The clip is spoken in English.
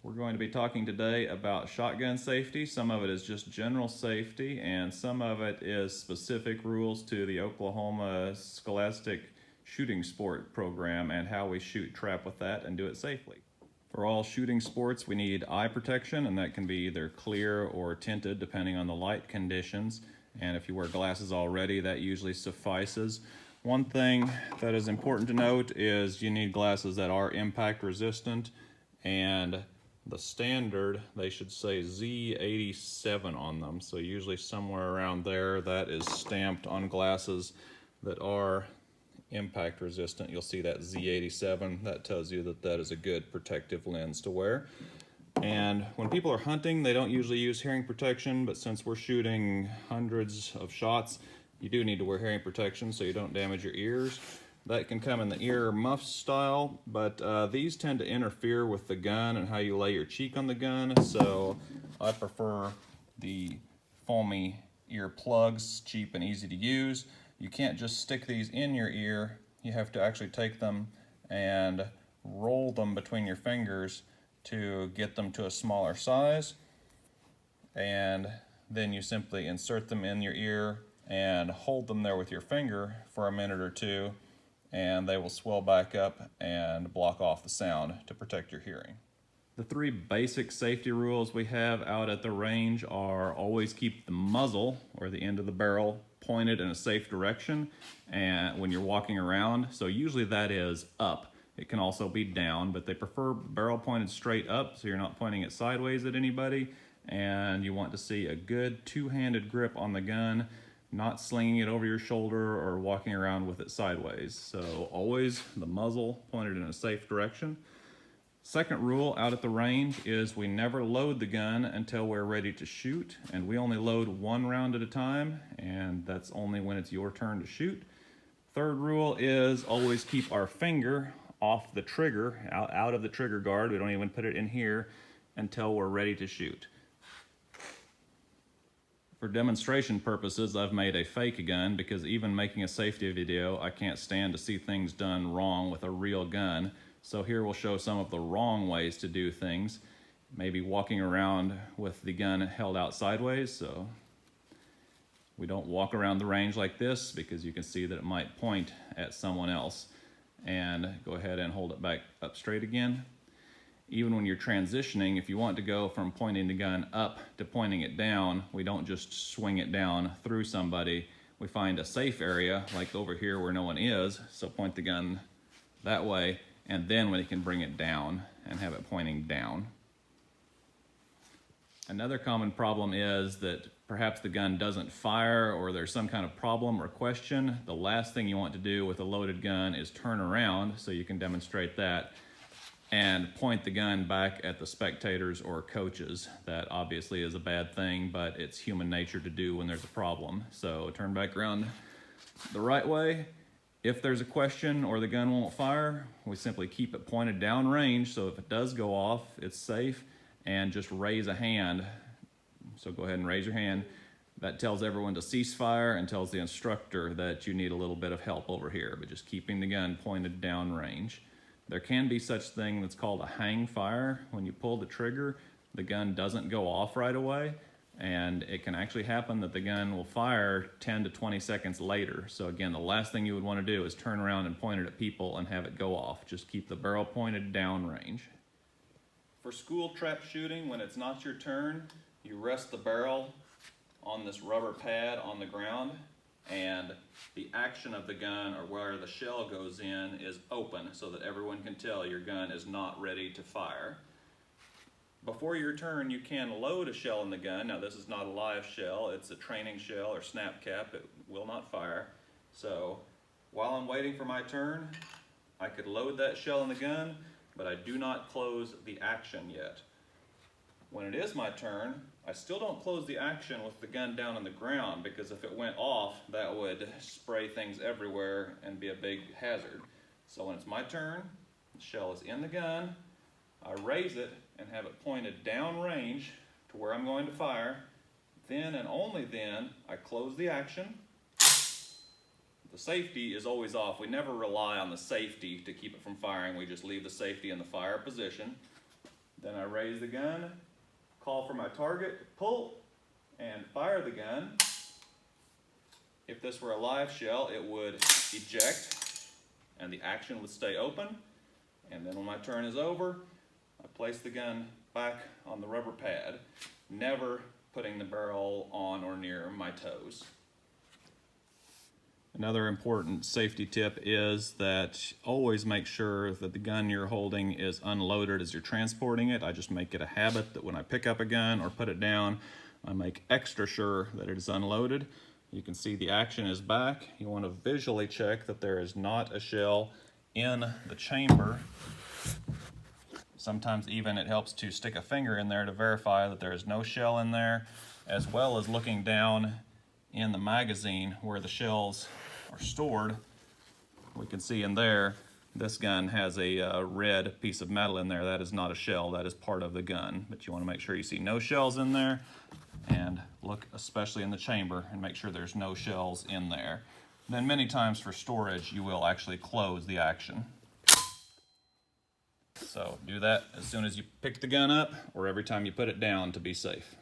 We're going to be talking today about shotgun safety. Some of it is just general safety, and some of it is specific rules to the Oklahoma Scholastic Shooting Sport program and how we shoot trap with that and do it safely. For all shooting sports, we need eye protection, and that can be either clear or tinted depending on the light conditions. And if you wear glasses already, that usually suffices. One thing that is important to note is you need glasses that are impact resistant, and the standard, they should say Z87 on them. So usually somewhere around there, that is stamped on glasses that are impact resistant. You'll see that Z87. That tells you that that is a good protective lens to wear. And when people are hunting, they don't usually use hearing protection, but since we're shooting hundreds of shots, you do need to wear hearing protection so you don't damage your ears. That can come in the ear muff style, but these tend to interfere with the gun and how you lay your cheek on the gun, so I prefer the foamy ear plugs, cheap and easy to use. You can't just stick these in your ear. You have to actually take them and roll them between your fingers to get them to a smaller size, and then you simply insert them in your ear and hold them there with your finger for a minute or two, and they will swell back up and block off the sound to protect your hearing. The three basic safety rules we have out at the range are always keep the muzzle, or the end of the barrel, pointed in a safe direction and when you're walking around. So usually that is up. It can also be down, but they prefer barrel pointed straight up so you're not pointing it sideways at anybody, and you want to see a good two-handed grip on the gun, not slinging it over your shoulder or walking around with it sideways. So always the muzzle pointed in a safe direction. Second rule out at the range is we never load the gun until we're ready to shoot, and we only load one round at a time, and that's only when it's your turn to shoot. Third rule is always keep our finger off the trigger, out of the trigger guard. We don't even put it in here until we're ready to shoot. For demonstration purposes, I've made a fake gun because even making a safety video, I can't stand to see things done wrong with a real gun. So here we'll show some of the wrong ways to do things. Maybe walking around with the gun held out sideways, so we don't walk around the range like this because you can see that it might point at someone else. And go ahead and hold it back up straight again. Even when you're transitioning, if you want to go from pointing the gun up to pointing it down, we don't just swing it down through somebody. We find a safe area, like over here where no one is, so point the gun that way, and then we can bring it down and have it pointing down. Another common problem is that perhaps the gun doesn't fire or there's some kind of problem or question. The last thing you want to do with a loaded gun is turn around, so you can demonstrate that, and point the gun back at the spectators or coaches. That obviously is a bad thing, but it's human nature to do when there's a problem. So turn back around the right way. If there's a question or the gun won't fire, we simply keep it pointed down range, so if it does go off, it's safe, and just raise a hand. So go ahead and raise your hand. That tells everyone to cease fire and tells the instructor that you need a little bit of help over here, but just keeping the gun pointed down range. There can be such thing that's called a hang fire. When you pull the trigger, the gun doesn't go off right away, and it can actually happen that the gun will fire 10 to 20 seconds later. So again, the last thing you would want to do is turn around and point it at people and have it go off. Just keep the barrel pointed down range. For school trap shooting, when it's not your turn, you rest the barrel on this rubber pad on the ground, and the action of the gun, or where the shell goes in, is open so that everyone can tell your gun is not ready to fire. Before your turn, you can load a shell in the gun. Now this is not a live shell, it's a training shell or snap cap. It will not fire. So while I'm waiting for my turn, I could load that shell in the gun, but I do not close the action yet. When it is my turn, I still don't close the action with the gun down on the ground, because if it went off, that would spray things everywhere and be a big hazard. So when it's my turn, the shell is in the gun, I raise it and have it pointed down range to where I'm going to fire. Then and only then, I close the action. The safety is always off. We never rely on the safety to keep it from firing. We just leave the safety in the fire position. Then I raise the gun, call for my target, pull, and fire the gun. If this were a live shell, it would eject and the action would stay open. And then when my turn is over, I place the gun back on the rubber pad, never putting the barrel on or near my toes. Another important safety tip is that always make sure that the gun you're holding is unloaded as you're transporting it. I just make it a habit that when I pick up a gun or put it down, I make extra sure that it is unloaded. You can see the action is back. You want to visually check that there is not a shell in the chamber. Sometimes even it helps to stick a finger in there to verify that there is no shell in there, as well as looking down in the magazine where the shells are stored. We can see in there, this gun has a red piece of metal in there. That is not a shell, that is part of the gun. But you want to make sure you see no shells in there, and look especially in the chamber and make sure there's no shells in there. Then many times for storage, you will actually close the action. So do that as soon as you pick the gun up or every time you put it down to be safe.